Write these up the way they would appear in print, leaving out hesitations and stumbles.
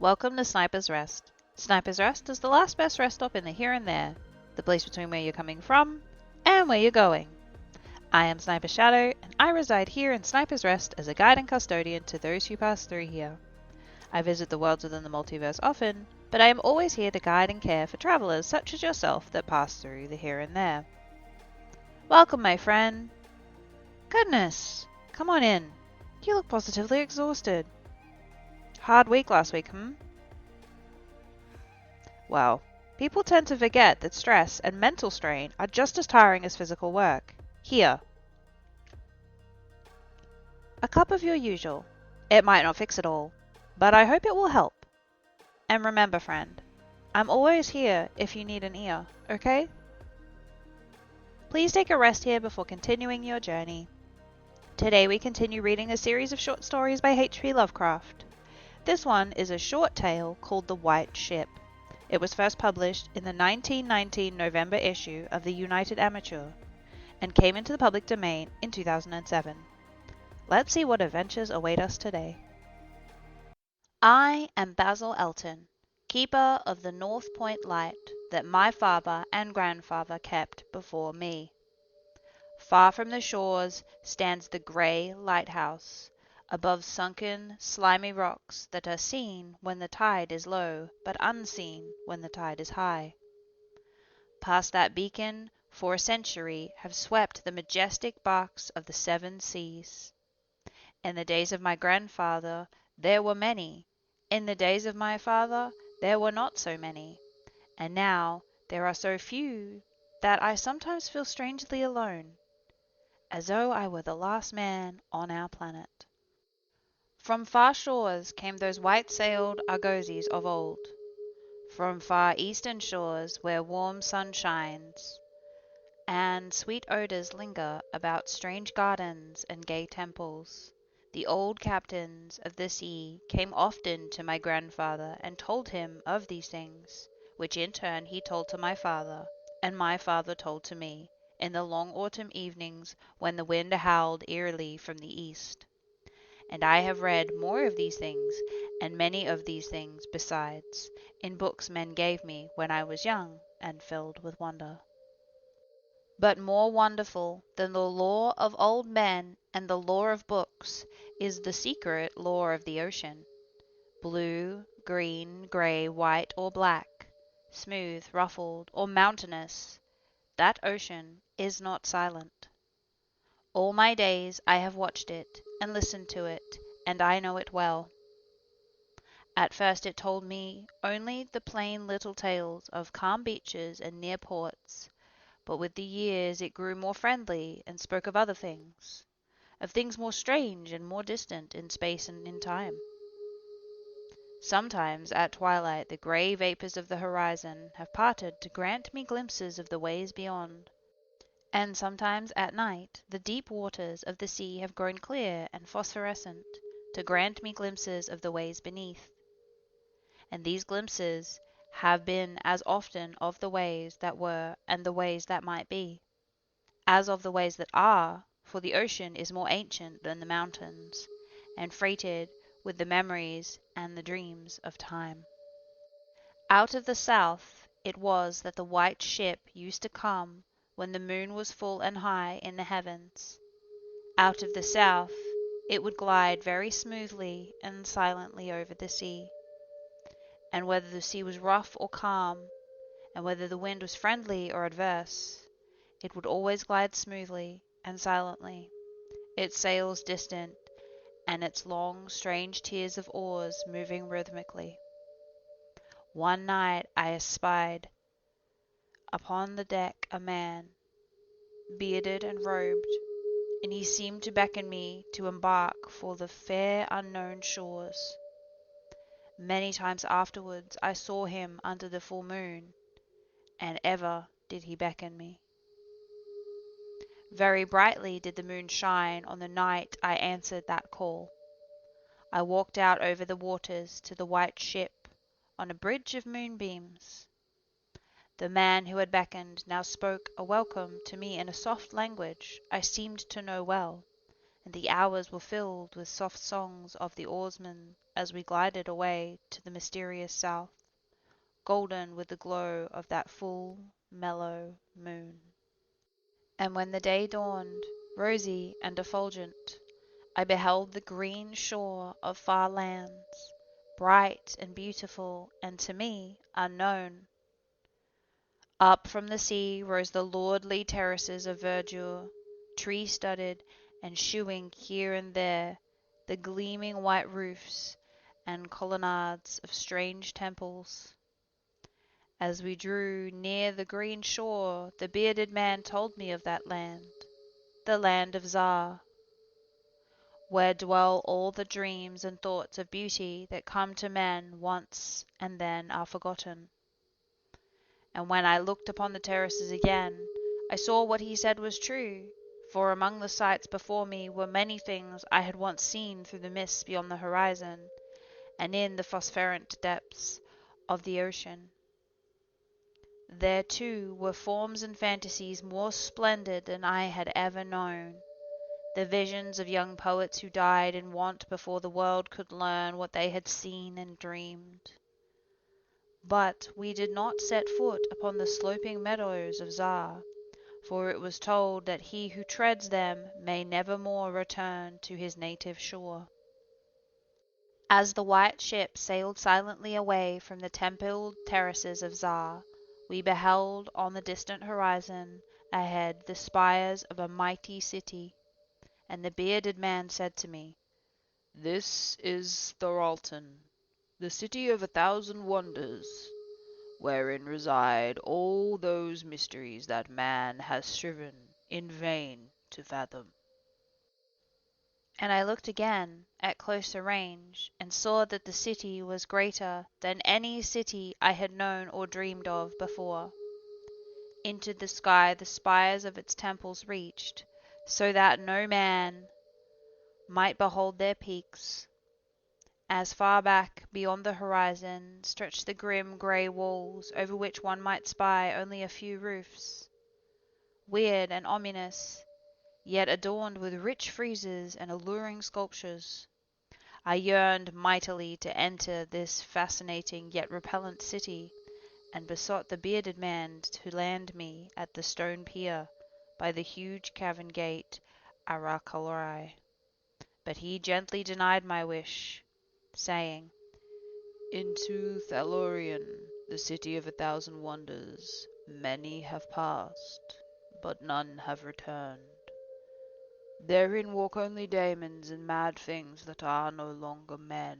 Welcome to Sniper's Rest. Sniper's Rest is the last best rest stop in the here and there, the place between where you're coming from and where you're going. I am Sniper Shadow, and I reside here in Sniper's Rest as a guide and custodian to those who pass through here. I visit the worlds within the multiverse often, but I am always here to guide and care for travelers such as yourself that pass through the here and there. Welcome, my friend. Goodness, come on in. You look positively exhausted. Hard week last week, Well, people tend to forget that stress and mental strain are just as tiring as physical work. Here. A cup of your usual. It might not fix it all, but I hope it will help. And remember, friend, I'm always here if you need an ear, okay? Please take a rest here before continuing your journey. Today we continue reading a series of short stories by H.P. Lovecraft. This one is a short tale called The White Ship. It was first published in the 1919 November issue of the United Amateur and came into the public domain in 2007. Let's see what adventures await us today. I am Basil Elton, keeper of the North Point light that my father and grandfather kept before me. Far from the shores stands the grey lighthouse, above sunken, slimy rocks that are seen when the tide is low, but unseen when the tide is high. Past that beacon, for a century, have swept the majestic barques of the seven seas. In the days of my grandfather, there were many. In the days of my father, there were not so many. And now there are so few that I sometimes feel strangely alone, as though I were the last man on our planet. From far shores came those white-sailed argosies of old, from far eastern shores where warm sun shines, and sweet odours linger about strange gardens and gay temples. The old captains of the sea came often to my grandfather and told him of these things, which in turn he told to my father, and my father told to me, in the long autumn evenings when the wind howled eerily from the east. And I have read more of these things, and many of these things besides, in books men gave me when I was young and filled with wonder. But more wonderful than the lore of old men and the lore of books is the secret lore of the ocean. Blue, green, grey, white, or black, smooth, ruffled, or mountainous, that ocean is not silent. All my days I have watched it and listened to it, and I know it well. At first it told me only the plain little tales of calm beaches and near ports, but with the years it grew more friendly and spoke of other things, of things more strange and more distant in space and in time. Sometimes at twilight the grey vapours of the horizon have parted to grant me glimpses of the ways beyond. And sometimes at night the deep waters of the sea have grown clear and phosphorescent to grant me glimpses of the ways beneath. And these glimpses have been as often of the ways that were and the ways that might be, as of the ways that are, for the ocean is more ancient than the mountains, and freighted with the memories and the dreams of time. Out of the south it was that the white ship used to come when the moon was full and high in the heavens. Out of the south it would glide very smoothly and silently over the sea. And whether the sea was rough or calm, and whether the wind was friendly or adverse, it would always glide smoothly and silently, its sails distant, and its long, strange tiers of oars moving rhythmically. One night I espied upon the deck a man, bearded and robed, and he seemed to beckon me to embark for the fair unknown shores. Many times afterwards I saw him under the full moon, and ever did he beckon me. Very brightly did the moon shine on the night I answered that call. I walked out over the waters to the white ship on a bridge of moonbeams. The man who had beckoned now spoke a welcome to me in a soft language I seemed to know well, and the hours were filled with soft songs of the oarsmen as we glided away to the mysterious south, golden with the glow of that full, mellow moon. And when the day dawned, rosy and effulgent, I beheld the green shore of far lands, bright and beautiful, and to me unknown. Up from the sea rose the lordly terraces of verdure, tree-studded and shewing here and there the gleaming white roofs and colonnades of strange temples. As we drew near the green shore, the bearded man told me of that land, the land of Zar, where dwell all the dreams and thoughts of beauty that come to men once and then are forgotten. And when I looked upon the terraces again, I saw what he said was true, for among the sights before me were many things I had once seen through the mists beyond the horizon, and in the phosphorescent depths of the ocean. There, too, were forms and fantasies more splendid than I had ever known, the visions of young poets who died in want before the world could learn what they had seen and dreamed. But we did not set foot upon the sloping meadows of Zar, for it was told that he who treads them may never more return to his native shore. As the white ship sailed silently away from the templed terraces of Zar, we beheld on the distant horizon ahead the spires of a mighty city, and the bearded man said to me, "This is Thoralton, the city of 1,000 wonders, wherein reside all those mysteries that man has striven in vain to fathom." And I looked again at closer range, and saw that the city was greater than any city I had known or dreamed of before. Into the sky the spires of its temples reached, so that no man might behold their peaks. As far back beyond the horizon stretched the grim grey walls over which one might spy only a few roofs, weird and ominous, yet adorned with rich friezes and alluring sculptures. I yearned mightily to enter this fascinating yet repellent city, and besought the bearded man to land me at the stone pier by the huge cavern gate Arakalrai. But he gently denied my wish, saying, "Into Thalorian, the city of 1,000 wonders, many have passed, but none have returned. Therein walk only daemons and mad things that are no longer men,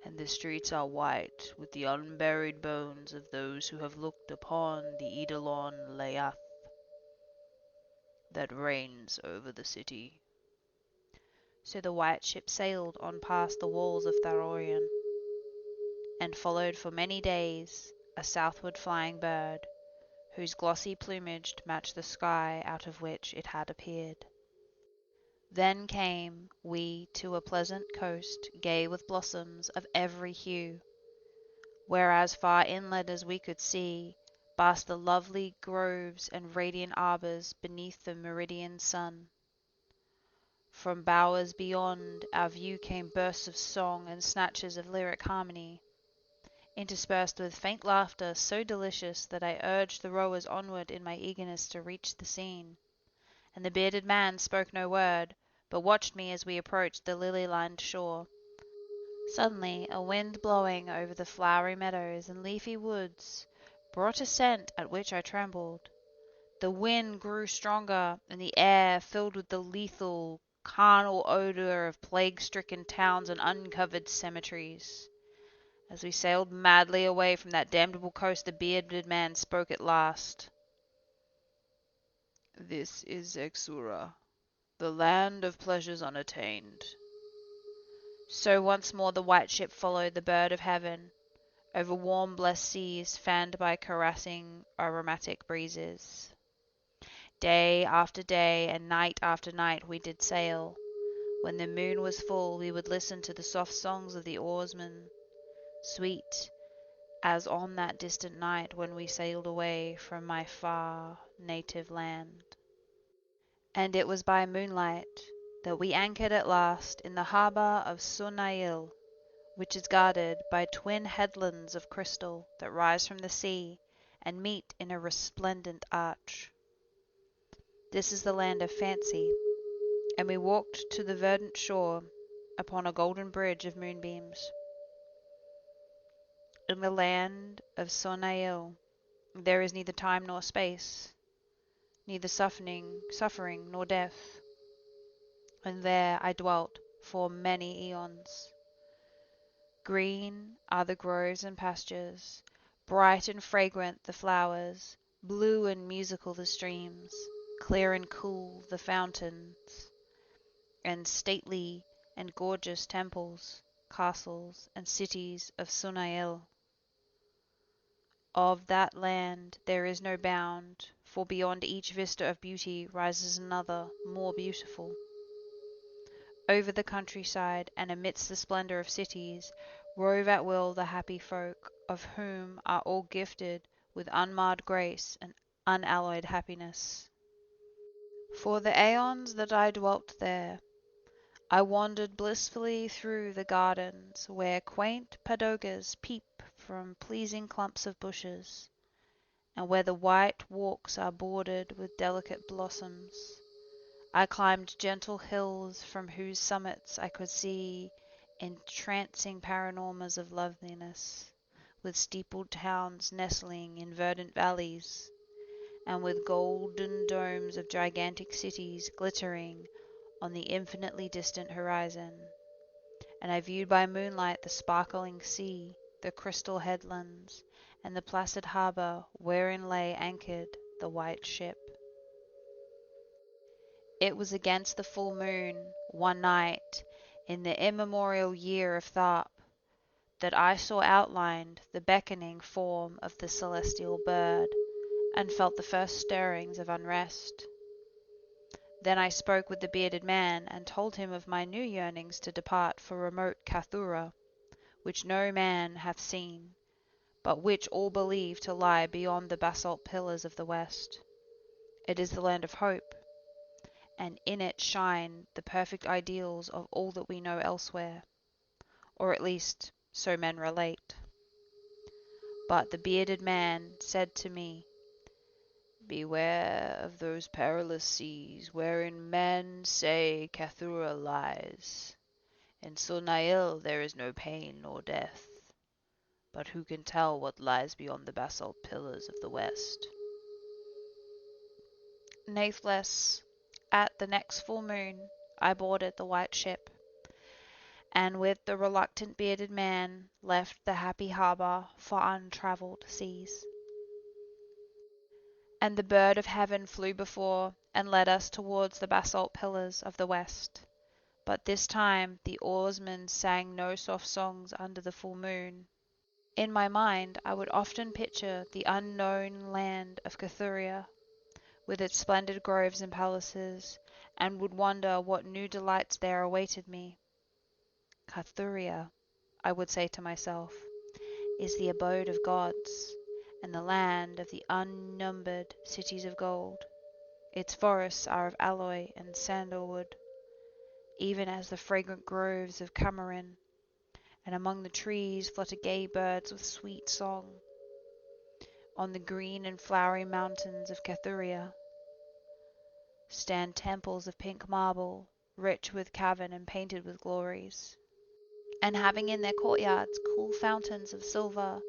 and the streets are white with the unburied bones of those who have looked upon the Eidolon Leath that reigns over the city." So the white ship sailed on past the walls of Thalorian, and followed for many days a southward flying bird, whose glossy plumage matched the sky out of which it had appeared. Then came we to a pleasant coast gay with blossoms of every hue, whereas far inland as we could see basked the lovely groves and radiant arbours beneath the meridian sun. From bowers beyond our view came bursts of song and snatches of lyric harmony, interspersed with faint laughter so delicious that I urged the rowers onward in my eagerness to reach the scene, and the bearded man spoke no word, but watched me as we approached the lily-lined shore. Suddenly a wind blowing over the flowery meadows and leafy woods brought a scent at which I trembled. The wind grew stronger, and the air filled with the lethal, carnal odour of plague-stricken towns and uncovered cemeteries. As we sailed madly away from that damnable coast, the bearded man spoke at last. "This is Exura, the land of pleasures unattained." So once more the white ship followed the bird of heaven, over warm blessed seas fanned by caressing aromatic breezes. Day after day and night after night we did sail. When the moon was full we would listen to the soft songs of the oarsmen, sweet as on that distant night when we sailed away from my far native land. And it was by moonlight, that we anchored at last in the harbour of Sunail, which is guarded by twin headlands of crystal that rise from the sea and meet in a resplendent arch. This is the land of fancy, and we walked to the verdant shore upon a golden bridge of moonbeams. In the land of Sunail there is neither time nor space, neither suffering nor death, and there I dwelt for many eons. Green are the groves and pastures, bright and fragrant the flowers, blue and musical the streams, clear and cool the fountains, and stately and gorgeous temples, castles, and cities of Sunail. Of that land there is no bound, for beyond each vista of beauty rises another, more beautiful. Over the countryside and amidst the splendor of cities rove at will the happy folk, of whom are all gifted with unmarred grace and unalloyed happiness. For the aeons that I dwelt there, I wandered blissfully through the gardens, where quaint pagodas peep from pleasing clumps of bushes, and where the white walks are bordered with delicate blossoms. I climbed gentle hills from whose summits I could see entrancing panoramas of loveliness, with steepled towns nestling in verdant valleys, and with golden domes of gigantic cities glittering on the infinitely distant horizon. And I viewed by moonlight the sparkling sea, the crystal headlands, and the placid harbour wherein lay anchored the white ship. It was against the full moon, one night, in the immemorial year of Tharp, that I saw outlined the beckoning form of the celestial bird, and felt the first stirrings of unrest. Then I spoke with the bearded man, and told him of my new yearnings to depart for remote Cathura, which no man hath seen, but which all believe to lie beyond the basalt pillars of the west. It is the land of hope, and in it shine the perfect ideals of all that we know elsewhere, or at least so men relate. But the bearded man said to me, "Beware of those perilous seas wherein men say Cathura lies. In Sunail there is no pain nor death, but who can tell what lies beyond the basalt pillars of the west?" Natheless, at the next full moon I boarded the white ship, and with the reluctant bearded man left the happy harbour for untravelled seas. And the bird of heaven flew before, and led us towards the basalt pillars of the west. But this time the oarsmen sang no soft songs under the full moon. In my mind I would often picture the unknown land of Cathuria, with its splendid groves and palaces, and would wonder what new delights there awaited me. Cathuria, I would say to myself, is the abode of gods, and the land of the unnumbered cities of gold. Its forests are of aloe and sandalwood, even as the fragrant groves of Cameron, and among the trees flutter gay birds with sweet song. On the green and flowery mountains of Cathuria stand temples of pink marble, rich with cavern and painted with glories, and having in their courtyards cool fountains of silver,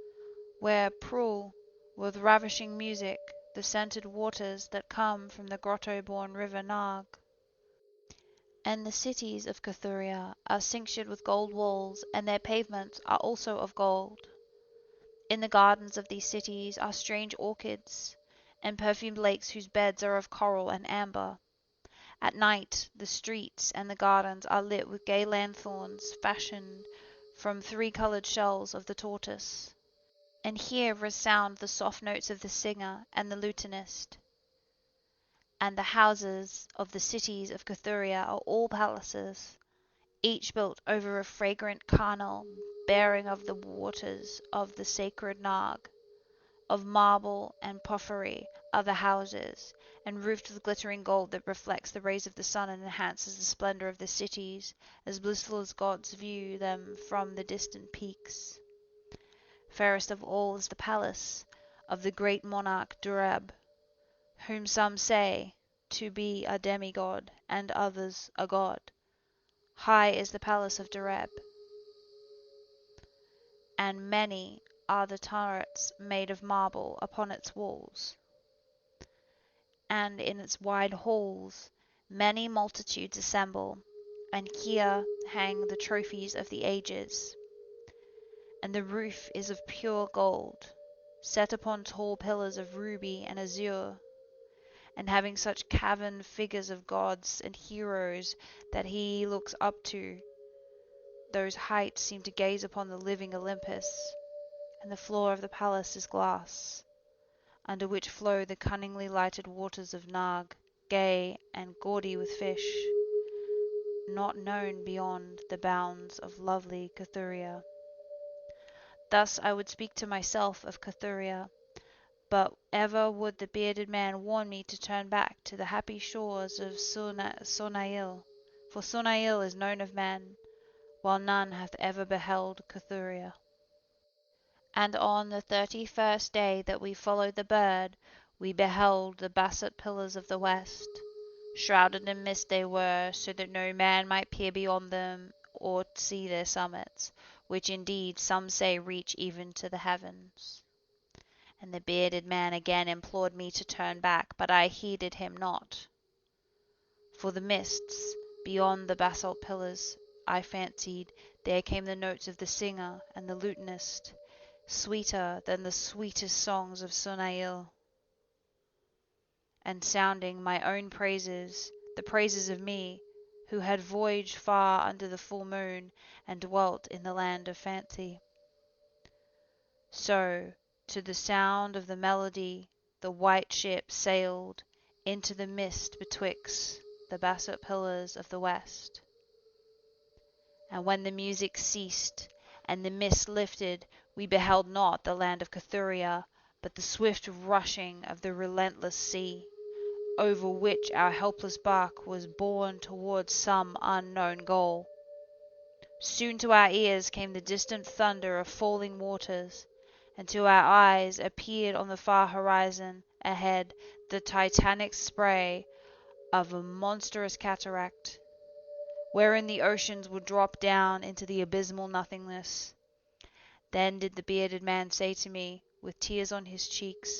where prul with ravishing music the scented waters that come from the grotto-born river Nag. And the cities of Cathuria are cinctured with gold walls, and their pavements are also of gold. In the gardens of these cities are strange orchids, and perfumed lakes whose beds are of coral and amber. At night the streets and the gardens are lit with gay lanthorns fashioned from 3-coloured shells of the tortoise. And here resound the soft notes of the singer and the lutanist. And the houses of the cities of Cathuria are all palaces, each built over a fragrant carnel bearing of the waters of the sacred Nag, of marble and porphyry, are the houses, and roofed with glittering gold that reflects the rays of the sun and enhances the splendor of the cities, as blissful as gods view them from the distant peaks. Fairest of all is the palace of the great monarch Durab, whom some say to be a demigod, and others a god. High is the palace of Durab, and many are the turrets made of marble upon its walls, and in its wide halls many multitudes assemble, and here hang the trophies of the ages. And the roof is of pure gold, set upon tall pillars of ruby and azure, and having such carven figures of gods and heroes that he looks up to. Those heights seem to gaze upon the living Olympus, and the floor of the palace is glass, under which flow the cunningly lighted waters of Nag, gay and gaudy with fish, not known beyond the bounds of lovely Cathuria. Thus I would speak to myself of Cathuria, but ever would the bearded man warn me to turn back to the happy shores of Sonail, for Sonail is known of men, while none hath ever beheld Cathuria. And on the 31st day that we followed the bird, we beheld the basalt pillars of the west. Shrouded in mist they were, so that no man might peer beyond them or see their summits, which indeed some say reach even to the heavens. And the bearded man again implored me to turn back, but I heeded him not. For the mists, beyond the basalt pillars, I fancied, there came the notes of the singer and the lutanist, sweeter than the sweetest songs of Sonail, and sounding my own praises, the praises of me, who had voyaged far under the full moon, and dwelt in the land of fancy. So, to the sound of the melody, the white ship sailed into the mist betwixt the basalt pillars of the west. And when the music ceased, and the mist lifted, we beheld not the land of Cathuria, but the swift rushing of the relentless sea, over which our helpless bark was borne towards some unknown goal. Soon to our ears came the distant thunder of falling waters, and to our eyes appeared on the far horizon ahead the titanic spray of a monstrous cataract, wherein the oceans would drop down into the abysmal nothingness. Then did the bearded man say to me, with tears on his cheeks,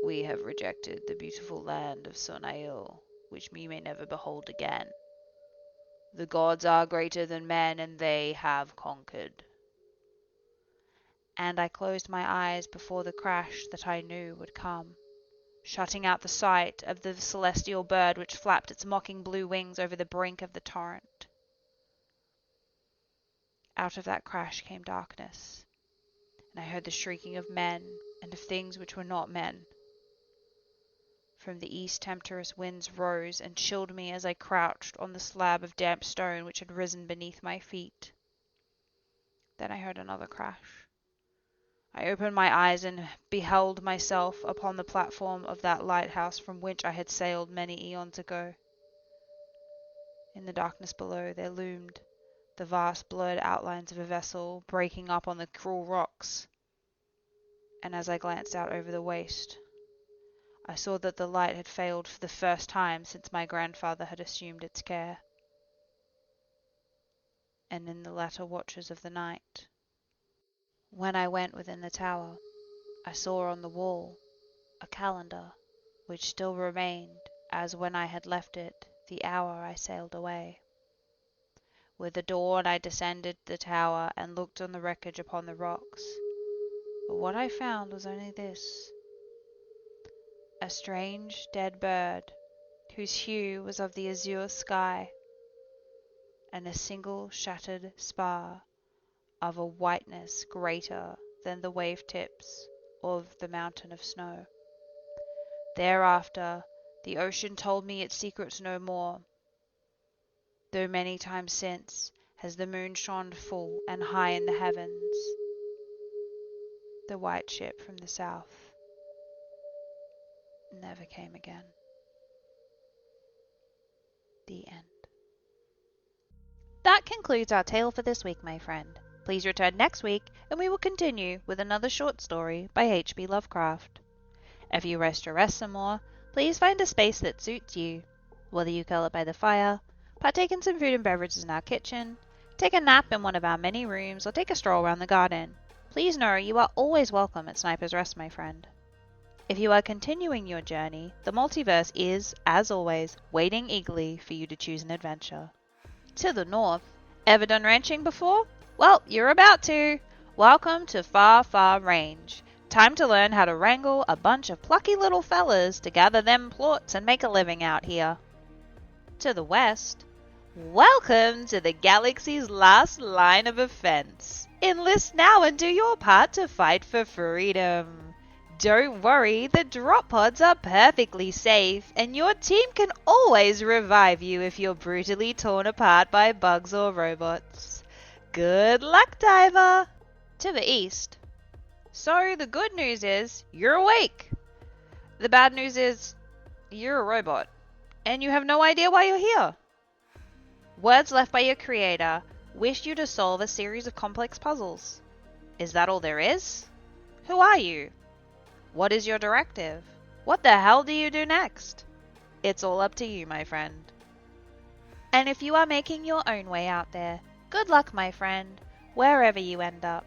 "We have rejected the beautiful land of Sonail, which we may never behold again. The gods are greater than men, and they have conquered." And I closed my eyes before the crash that I knew would come, shutting out the sight of the celestial bird which flapped its mocking blue wings over the brink of the torrent. Out of that crash came darkness, and I heard the shrieking of men and of things which were not men. From the east tempestuous winds rose and chilled me as I crouched on the slab of damp stone which had risen beneath my feet. Then I heard another crash. I opened my eyes and beheld myself upon the platform of that lighthouse from which I had sailed many eons ago. In the darkness below there loomed the vast blurred outlines of a vessel breaking up on the cruel rocks, and as I glanced out over the waste, I saw that the light had failed for the first time since my grandfather had assumed its care. And in the latter watches of the night, when I went within the tower, I saw on the wall a calendar, which still remained as when I had left it the hour I sailed away. With the dawn I descended the tower and looked on the wreckage upon the rocks, but what I found was only this: a strange dead bird, whose hue was of the azure sky, and a single shattered spar of a whiteness greater than the wave tips of the mountain of snow. Thereafter the ocean told me its secrets no more, though many times since has the moon shone full and high in the heavens. The white ship from the south. never came again. The end. That concludes our tale for this week, my friend. Please return next week and we will continue with another short story by H.P. Lovecraft. If you rest some more, please find a space that suits you. Whether you curl up by the fire, partake in some food and beverages in our kitchen, take a nap in one of our many rooms, or take a stroll around the garden, please know you are always welcome at Sniper's Rest, my friend. If you are continuing your journey, the multiverse is, as always, waiting eagerly for you to choose an adventure. To the north. Ever done ranching before? Well, you're about to. Welcome to Far, Far Range. Time to learn how to wrangle a bunch of plucky little fellas to gather them plots and make a living out here. To the west. Welcome to the galaxy's last line of defense. Enlist now and do your part to fight for freedom. Don't worry, the drop pods are perfectly safe, and your team can always revive you if you're brutally torn apart by bugs or robots. Good luck, diver! To the east. So, the good news is, you're awake. The bad news is, you're a robot, and you have no idea why you're here. Words left by your creator wish you to solve a series of complex puzzles. Is that all there is? Who are you? What is your directive? What the hell do you do next? It's all up to you, my friend. And if you are making your own way out there, good luck, my friend, wherever you end up.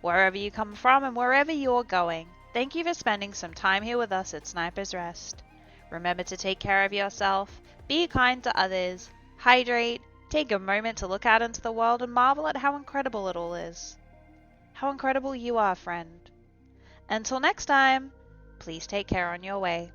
Wherever you come from and wherever you're going, thank you for spending some time here with us at Sniper's Rest. Remember to take care of yourself, be kind to others, hydrate, take a moment to look out into the world and marvel at how incredible it all is. How incredible you are, friend. Until next time, please take care on your way.